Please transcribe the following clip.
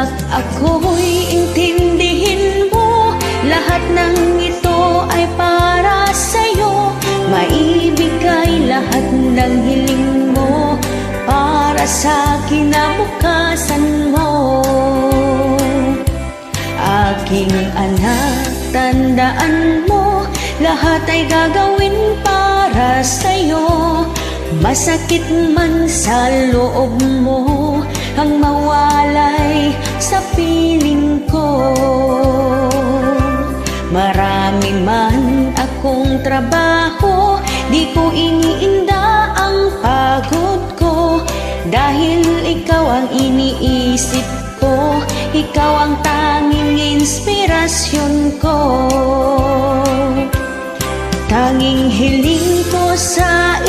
Anak, ako'y intindihin mo, lahat ng ito ay para sa'yo. Maibigay lahat ng hiling mo para sa kinabukasan mo. Aking anak, tandaan mo, lahat ay gagawin para sa'yo. Masakit man sa loob mo ang mawalay sa piling ko. Marami man akong trabaho, di ko iniinda ang pagod ko. Dahil ikaw ang iniisip ko, ikaw ang tanging inspirasyon ko. Tanging hiling ko sa